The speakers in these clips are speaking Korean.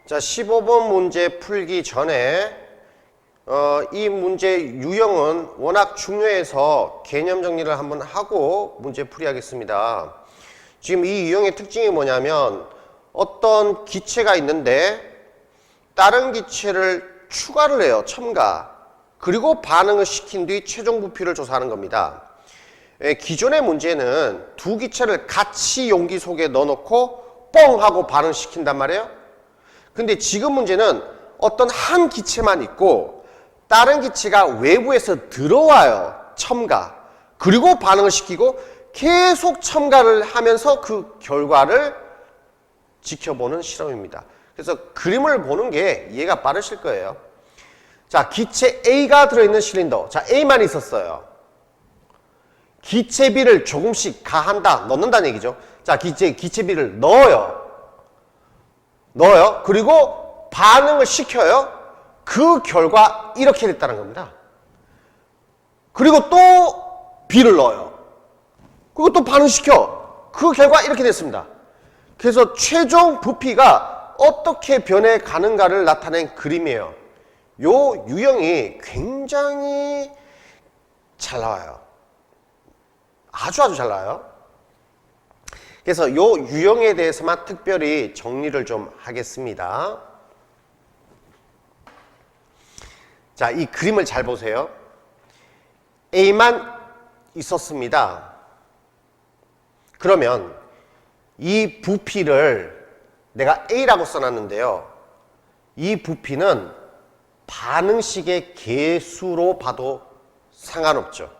자, 15번 문제 풀기 전에 이 문제 유형은 워낙 중요해서 개념 정리를 한번 하고 문제 풀이하겠습니다. 지금 이 유형의 특징이 뭐냐면 어떤 기체가 있는데 다른 기체를 추가를 해요. 첨가. 그리고 반응을 시킨 뒤 최종 부피를 조사하는 겁니다. 기존의 문제는 두 기체를 같이 용기 속에 넣어놓고 뻥 하고 반응시킨단 말이에요. 근데 지금 문제는 어떤 한 기체만 있고 다른 기체가 외부에서 들어와요. 첨가. 그리고 반응을 시키고 계속 첨가를 하면서 그 결과를 지켜보는 실험입니다. 그래서 그림을 보는 게 이해가 빠르실 거예요. 자, 기체 A가 들어있는 실린더. 자, A만 있었어요. 기체 B를 조금씩 가한다, 넣는다는 얘기죠. 자, 기체 B를 넣어요. 그리고 반응을 시켜요. 그 결과 이렇게 됐다는 겁니다. 그리고 또 B를 넣어요. 그리고 또 반응시켜. 그 결과 이렇게 됐습니다. 그래서 최종 부피가 어떻게 변해가는가를 나타낸 그림이에요. 요 유형이 굉장히 잘 나와요. 아주 잘 나와요. 그래서 요 유형에 대해서만 특별히 정리를 좀 하겠습니다. 자, 이 그림을 잘 보세요. A만 있었습니다. 그러면 이 부피를 내가 A라고 써놨는데요. 이 부피는 반응식의 개수로 봐도 상관없죠.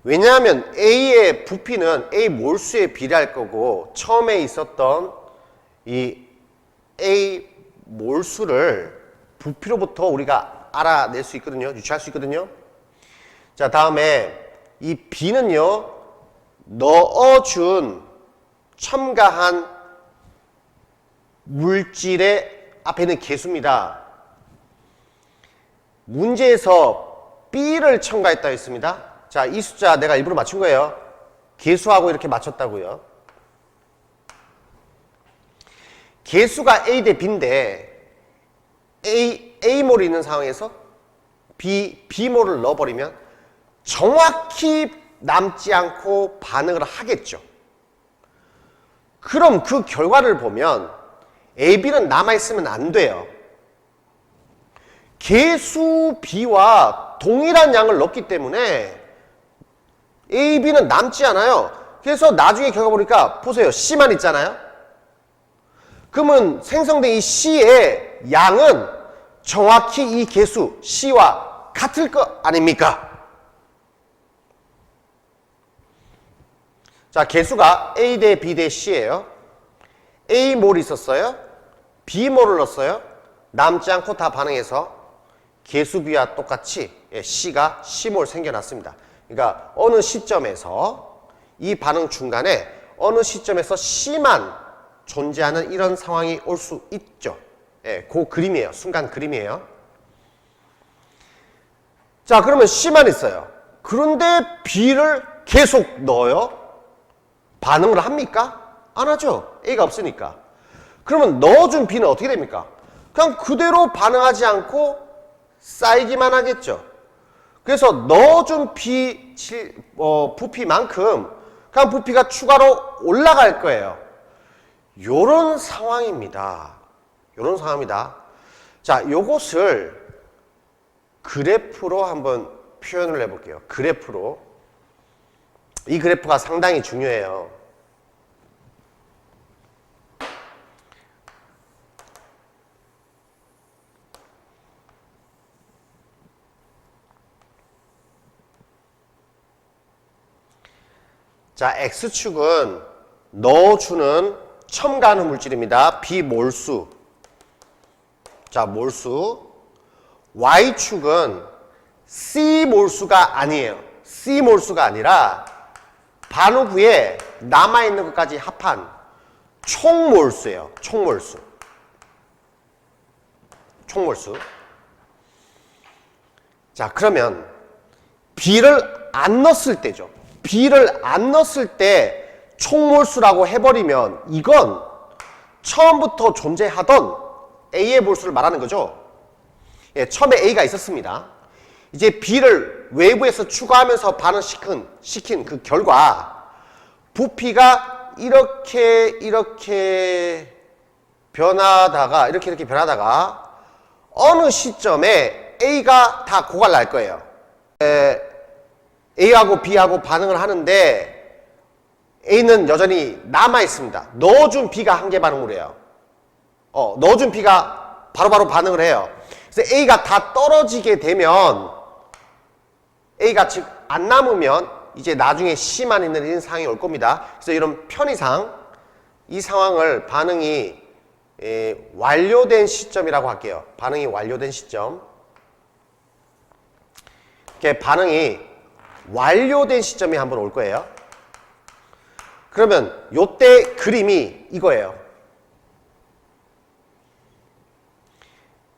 왜냐하면 A의 부피는 A 몰수에 비례할 거고 처음에 있었던 이 A 몰수를 부피로부터 우리가 알아낼 수 있거든요. 유추할 수 있거든요. 자, 다음에 이 B는요. 넣어준 첨가한 물질의 앞에 있는 개수입니다. 문제에서 B를 첨가했다 했습니다. 자, 이 숫자 내가 일부러 맞춘 거예요. 개수하고 이렇게 맞췄다고요. 개수가 A 대 B인데 A몰이 있는 상황에서 B몰을 넣어버리면 정확히 남지 않고 반응을 하겠죠. 그럼 그 결과를 보면 A, B는 남아있으면 안 돼요. 개수 B와 동일한 양을 넣기 때문에 A, B는 남지 않아요. 그래서 나중에 결과 보니까 보세요. C만 있잖아요. 그러면 생성된 이 C의 양은 정확히 이 개수 C와 같을 거 아닙니까? 자, 개수가 A 대 B 대 C예요. A몰이 있었어요. B몰을 넣었어요. 남지 않고 다 반응해서 개수 B와 똑같이 C가 C몰 생겨났습니다. 그러니까 어느 시점에서 이 반응 중간에 어느 시점에서 C만 존재하는 이런 상황이 올 수 있죠. 그 그림이에요. 순간 그림이에요. 자, 그러면 C만 있어요. 그런데 B를 계속 넣어요. 반응을 합니까? 안 하죠. A가 없으니까. 그러면 넣어준 B는 어떻게 됩니까? 그냥 그대로 반응하지 않고 쌓이기만 하겠죠. 그래서 넣어준 부피만큼 그냥 부피가 추가로 올라갈 거예요. 요런 상황입니다. 요런 상황입니다. 자, 요것을 그래프로 한번 표현을 해볼게요. 그래프로. 이 그래프가 상당히 중요해요. 자, X축은 넣어주는 첨가하는 물질입니다. B 몰수. 자, 몰수. Y축은 C 몰수가 아니에요. C 몰수가 아니라 반응 후에 남아있는 것까지 합한 총몰수예요. 총몰수. 총몰수. 자, 그러면 B를 안 넣었을 때죠. B를 안 넣었을 때 총몰수라고 해버리면 이건 처음부터 존재하던 A의 몰수를 말하는 거죠. 예, 처음에 A가 있었습니다. 이제 B를 외부에서 추가하면서 반응시킨 그 결과 부피가 이렇게 변하다가 이렇게 변하다가 어느 시점에 A가 다 고갈날 거예요. A하고 B하고 반응을 하는데 A는 여전히 남아있습니다. 넣어준 B가 한계 반응을 해요. 넣어준 B가 바로바로 반응을 해요. 그래서 A가 다 떨어지게 되면 A가 즉 안 남으면 이제 나중에 C만 있는 이런 상황이 올 겁니다. 그래서 이런 편의상 이 상황을 반응이 완료된 시점이라고 할게요. 반응이 완료된 시점. 이렇게 반응이 완료된 시점이 한번 올 거예요. 그러면 요때 그림이 이거예요.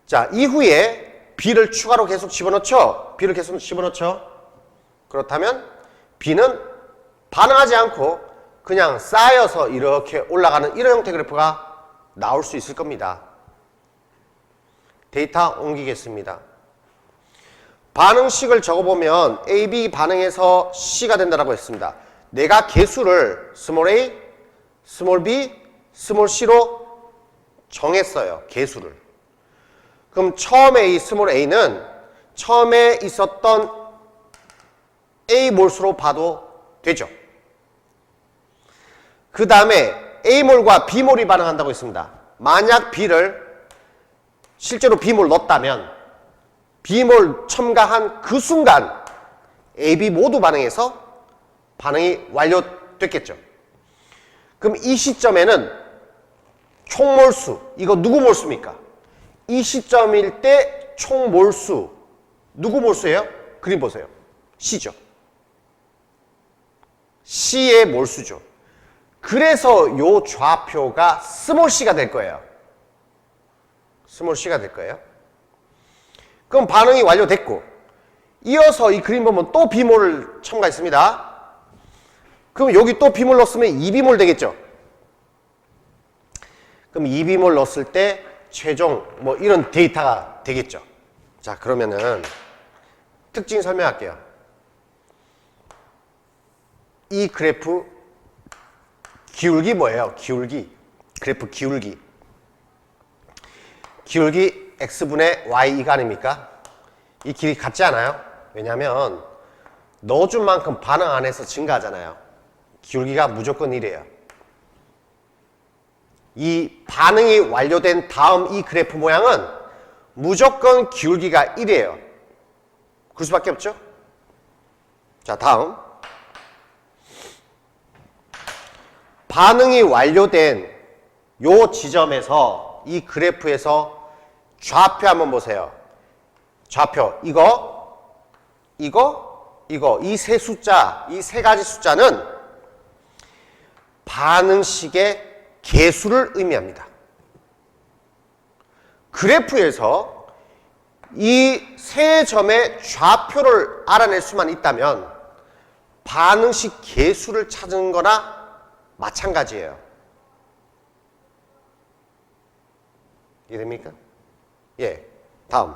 자, 이후에 B를 추가로 계속 집어넣죠? B를 계속 집어넣죠? 그렇다면 B는 반응하지 않고 그냥 쌓여서 이렇게 올라가는 이런 형태 그래프가 나올 수 있을 겁니다. 데이터 옮기겠습니다. 반응식을 적어보면 A, B 반응해서 C가 된다고 했습니다. 내가 개수를 스몰 a, 스몰 b, 스몰 c로 정했어요. 개수를. 그럼 처음에 이 스몰 a는 처음에 있었던 A 몰수로 봐도 되죠. 그 다음에 A몰과 B몰이 반응한다고 했습니다. 만약 B를 실제로 B몰 넣었다면 B몰 첨가한 그 순간 A, B 모두 반응해서 반응이 완료됐겠죠. 그럼 이 시점에는 총몰수, 이거 누구 몰수입니까? 이 시점일 때 총몰수, 누구 몰수예요? 그림 보세요. C죠. C의 몰수죠. 그래서 요 좌표가 스몰 c가 될 거예요. 스몰 c가 될 거예요. 그럼 반응이 완료됐고 이어서 이 그림 보면 또 B몰을 첨가했습니다. 그럼 여기 또 B몰 넣었으면 2B몰 되겠죠. 그럼 2B몰 넣었을 때 최종 뭐 이런 데이터가 되겠죠. 자, 그러면은 특징 설명할게요. 이 그래프 기울기 뭐예요? 기울기. 그래프 기울기. 기울기 x분의 y2가 아닙니까? 이 길이 같지 않아요? 왜냐하면 넣어준 만큼 반응 안 해서 증가하잖아요. 기울기가 무조건 1이에요. 이 반응이 완료된 다음 이 그래프 모양은 무조건 기울기가 1이에요. 그럴 수밖에 없죠? 자, 다음. 반응이 완료된 요 지점에서 이 그래프에서 좌표 한번 보세요. 좌표 이거 이 세 숫자, 이 세 가지 숫자는 반응식의 개수를 의미합니다. 그래프에서 이 세 점의 좌표를 알아낼 수만 있다면 반응식 개수를 찾은 거나 마찬가지예요. 이해됩니까? 예. 다음.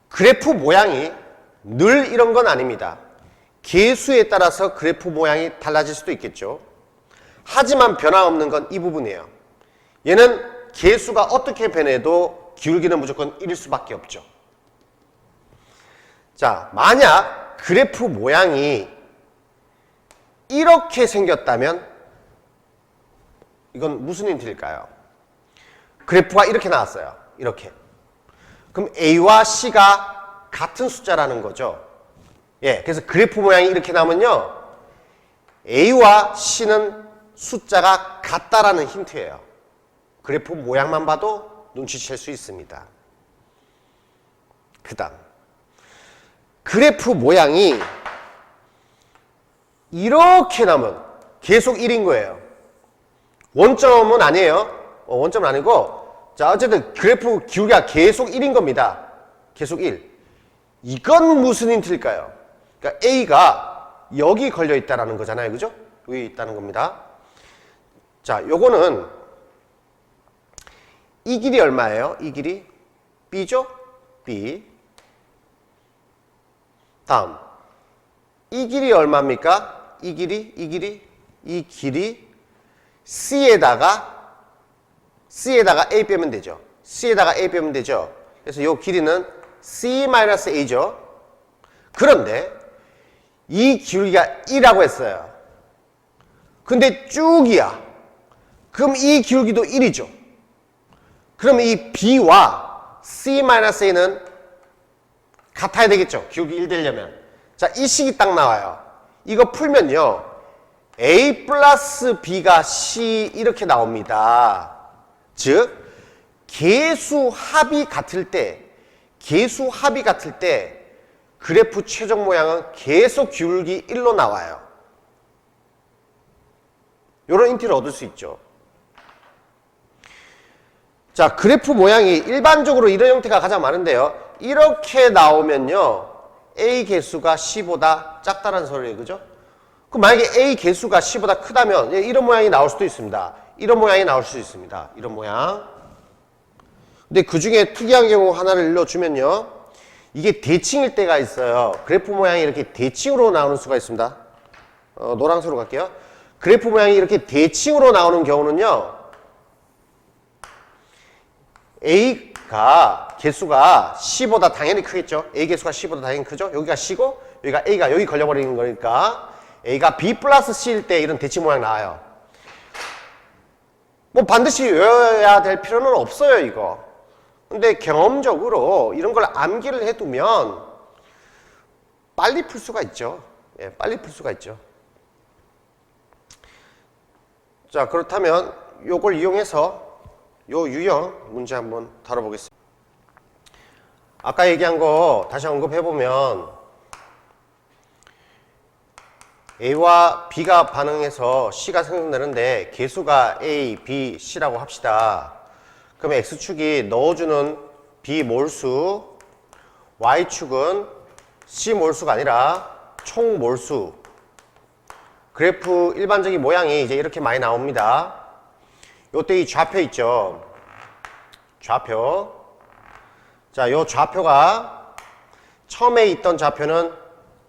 그래프 모양이 늘 이런 건 아닙니다. 개수에 따라서 그래프 모양이 달라질 수도 있겠죠. 하지만 변화 없는 건 이 부분이에요. 얘는 개수가 어떻게 변해도 기울기는 무조건 1일 수밖에 없죠. 자, 만약 그래프 모양이 이렇게 생겼다면 이건 무슨 힌트일까요? 그래프가 이렇게 나왔어요. 이렇게. 그럼 A와 C가 같은 숫자라는 거죠. 예, 그래서 그래프 모양이 이렇게 나오면요, A와 C는 숫자가 같다라는 힌트예요. 그래프 모양만 봐도 눈치챌 수 있습니다. 그 다음. 그래프 모양이 이렇게 나오면 계속 1인 거예요. 원점은 아니에요. 원점은 아니고, 자, 어쨌든 그래프 기울기가 계속 1인 겁니다. 계속 1. 이건 무슨 힌트일까요? 그러니까 A가 여기 걸려 있다라는 거잖아요. 그죠? 여기 있다는 겁니다. 자, 요거는 이 길이 얼마예요? 이 길이 B죠? B. 다음 이 길이 얼마입니까? 이 길이 C에다가 A 빼면 되죠. C에다가 A 빼면 되죠. 그래서 요 길이는 C-A죠. 그런데 이 기울기가 1이라고 했어요. 근데 쭉이야. 그럼 이 기울기도 1이죠. 그럼 이 B와 C-A는 같아야 되겠죠. 기울기 1 되려면. 자, 이 식이 딱 나와요. 이거 풀면요. A 플러스 B가 C 이렇게 나옵니다. 즉 계수 합이 같을 때 그래프 최종 모양은 계속 기울기 1로 나와요. 이런 인티를 얻을 수 있죠. 자, 그래프 모양이 일반적으로 이런 형태가 가장 많은데요. 이렇게 나오면요. A 개수가 C보다 작다는 소리예요. 그죠? 그럼 만약에 A 개수가 C보다 크다면 이런 모양이 나올 수도 있습니다. 이런 모양이 나올 수 있습니다. 이런 모양. 근데 그 중에 특이한 경우 하나를 일러주면요. 이게 대칭일 때가 있어요. 그래프 모양이 이렇게 대칭으로 나오는 수가 있습니다. 노란색으로 갈게요. 그래프 모양이 이렇게 대칭으로 나오는 경우는요. A가 개수가 C보다 당연히 크겠죠. A 개수가 C보다 당연히 크죠. 여기가 C고 여기가 A가 여기 걸려버리는 거니까 A가 B 플러스 C일 때 이런 대칭 모양 나와요. 뭐 반드시 외워야 될 필요는 없어요, 이거. 근데 경험적으로 이런 걸 암기를 해두면 빨리 풀 수가 있죠. 예, 빨리 풀 수가 있죠. 자, 그렇다면 요걸 이용해서 요 유형 문제 한번 다뤄보겠습니다. 아까 얘기한 거 다시 언급해보면 A와 B가 반응해서 C가 생성되는데 개수가 A, B, C라고 합시다. 그럼 X축이 넣어주는 B 몰수, Y축은 C 몰수가 아니라 총 몰수. 그래프 일반적인 모양이 이제 이렇게 많이 나옵니다. 요때 이 좌표 있죠. 좌표. 자, 요 좌표가 처음에 있던 좌표는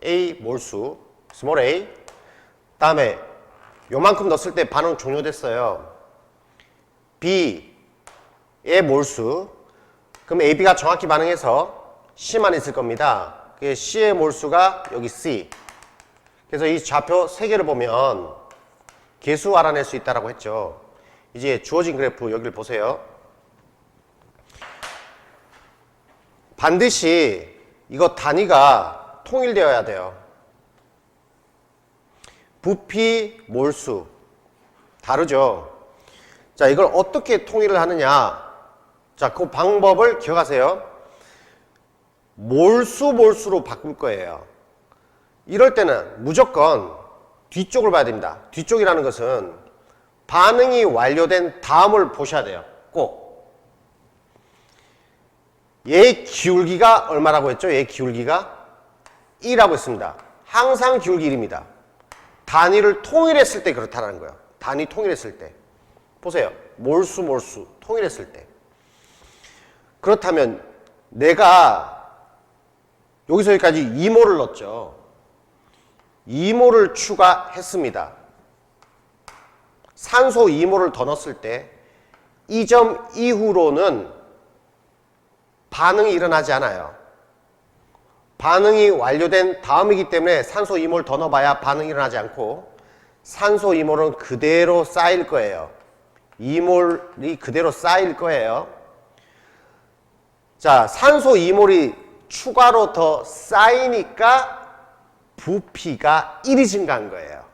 A 몰수, 스몰 a. 다음에 요만큼 넣었을 때 반응 종료됐어요. B의 몰수. 그럼 AB가 정확히 반응해서 C만 있을 겁니다. C의 몰수가 여기 C. 그래서 이 좌표 3개를 보면 개수 알아낼 수 있다고 했죠. 이제 주어진 그래프 여기를 보세요. 반드시 이거 단위가 통일되어야 돼요. 부피, 몰수 다르죠. 자, 이걸 어떻게 통일을 하느냐. 자, 그 방법을 기억하세요. 몰수로 바꿀 거예요. 이럴 때는 무조건 뒤쪽을 봐야 됩니다. 뒤쪽이라는 것은 반응이 완료된 다음을 보셔야 돼요. 꼭. 얘 기울기가 얼마라고 했죠? 얘 기울기가 2라고 했습니다. 항상 기울기 1입니다. 단위를 통일했을 때 그렇다는 거예요. 단위 통일했을 때. 보세요. 몰수 통일했을 때. 그렇다면 내가 여기서 여기까지 2몰을 넣었죠. 2몰을 추가했습니다. 산소 2몰을 더 넣었을 때 이 점 이후로는 반응이 일어나지 않아요. 반응이 완료된 다음이기 때문에 산소 2몰 더 넣어봐야 반응이 일어나지 않고 산소 2몰은 그대로 쌓일 거예요. 2몰이 그대로 쌓일 거예요. 자, 산소 2몰이 추가로 더 쌓이니까 부피가 1이 증가한 거예요.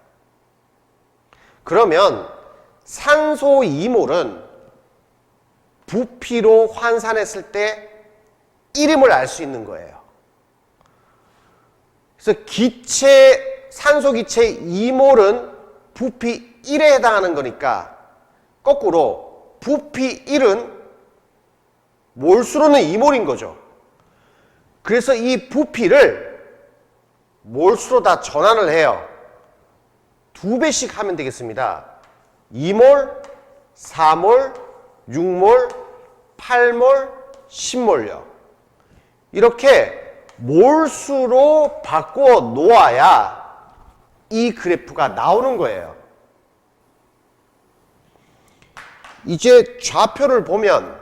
그러면 산소 2몰은 부피로 환산했을 때 1임을 알 수 있는 거예요. 그래서 산소 기체 2몰은 부피 1에 해당하는 거니까 거꾸로 부피 1은 몰수로는 2몰인 거죠. 그래서 이 부피를 몰수로 다 전환을 해요. 2배씩 하면 되겠습니다. 2몰, 4몰, 6몰, 8몰, 10몰요. 이렇게 몰수로 바꿔 놓아야 이 그래프가 나오는 거예요. 이제 좌표를 보면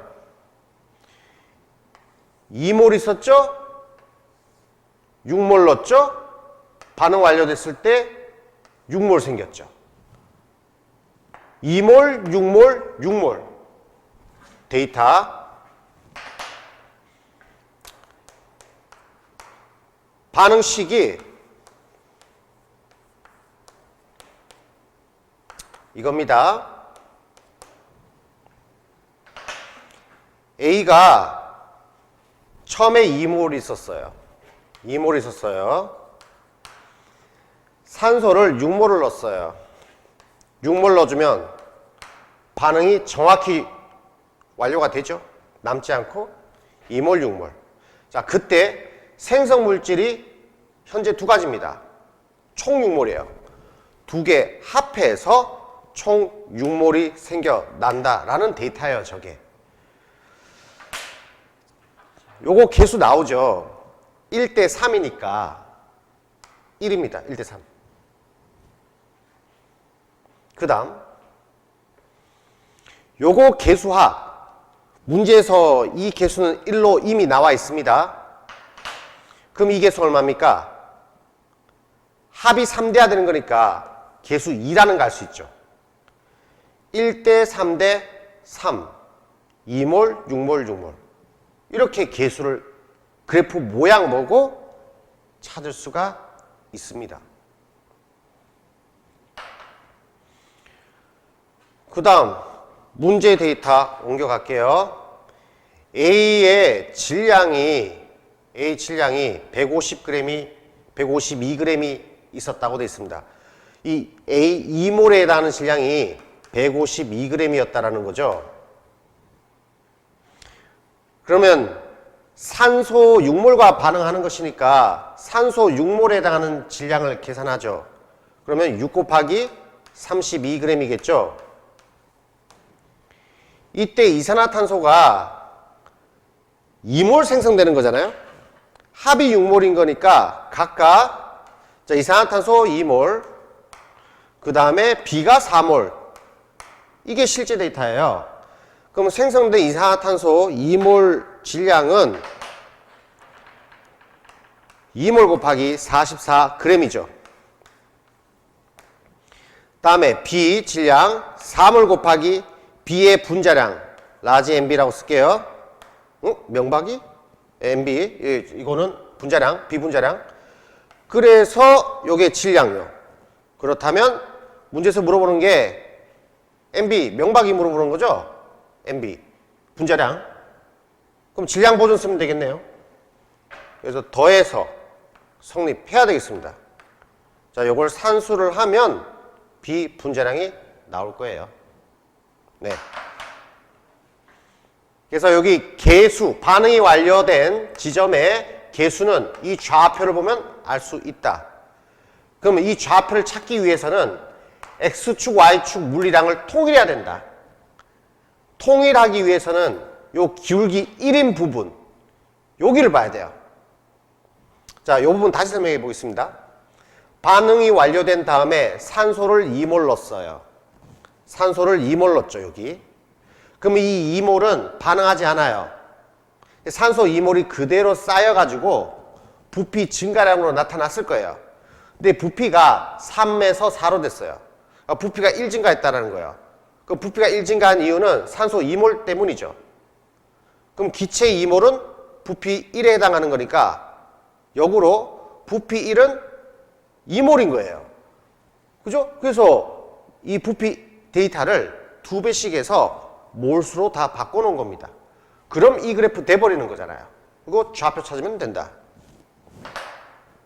2몰 있었죠? 6몰 넣었죠? 반응 완료됐을 때 6몰 생겼죠. 2몰, 6몰, 6몰. 데이터. 반응식이 이겁니다. A가 처음에 2몰 있었어요. 2몰 있었어요. 산소를 6몰을 넣었어요. 6몰 넣어주면 반응이 정확히 완료가 되죠. 남지 않고 2몰, 6몰. 자, 그때 생성 물질이 현재 두 가지입니다. 총 6몰이에요. 두 개 합해서 총 6몰이 생겨난다라는 데이터예요, 저게. 요거 계수 나오죠. 1대 3이니까 1입니다. 1대 3. 그 다음 요거 계수합. 문제에서 이 계수는 1로 이미 나와 있습니다. 그럼 이 계수 얼마입니까? 합이 3대야 되는 거니까 계수 2라는 거 알 수 있죠. 1대 3대 3. 2몰, 6몰, 6몰. 이렇게 계수를 그래프 모양 보고 찾을 수가 있습니다. 그 다음 문제 데이터 옮겨갈게요. A의 질량이 150g이 152g이 있었다고 되어 있습니다. 이 A 2몰에 해당하는 질량이 152g이었다라는 거죠. 그러면 산소 6몰과 반응하는 것이니까 산소 6몰에 해당하는 질량을 계산하죠. 그러면 6 곱하기 32g이겠죠. 이때 이산화탄소가 2몰 생성되는 거잖아요. 합이 6몰인 거니까 각각 자, 이산화탄소 2몰, 그 다음에 B가 4몰. 이게 실제 데이터예요. 그럼 생성된 이산화탄소 2몰 질량은 2몰 곱하기 44g이죠. 다음에 B 질량 4몰 곱하기 B의 분자량 라지 MB라고 쓸게요. 명박이? MB. 이거는 분자량, 비분자량. 그래서 요게 질량요. 그렇다면 문제에서 물어보는 게 MB, 명박이 물어보는 거죠? MB, 분자량. 그럼 질량 보존 쓰면 되겠네요. 그래서 더해서 성립해야 되겠습니다. 자, 요걸 산수를 하면 비분자량이 나올 거예요. 네. 그래서 여기 계수, 반응이 완료된 지점의 계수는 이 좌표를 보면 알 수 있다. 그러면 이 좌표를 찾기 위해서는 X축, Y축 물리량을 통일해야 된다. 통일하기 위해서는 요 기울기 1인 부분, 여기를 봐야 돼요. 자, 요 부분 다시 설명해 보겠습니다. 반응이 완료된 다음에 산소를 2몰 넣었어요. 산소를 2몰 넣었죠, 여기. 그럼 이 2몰은 반응하지 않아요. 산소 2몰이 그대로 쌓여가지고 부피 증가량으로 나타났을 거예요. 근데 부피가 3에서 4로 됐어요. 부피가 1 증가했다는 거예요. 그 부피가 1 증가한 이유는 산소 2몰 때문이죠. 그럼 기체 2몰은 부피 1에 해당하는 거니까 역으로 부피 1은 2몰인 거예요. 그죠? 그래서 이 부피 데이터를 2배씩 해서 몰수로 다 바꿔놓은 겁니다. 그럼 이 그래프 돼버리는 거잖아요. 그리고 좌표 찾으면 된다.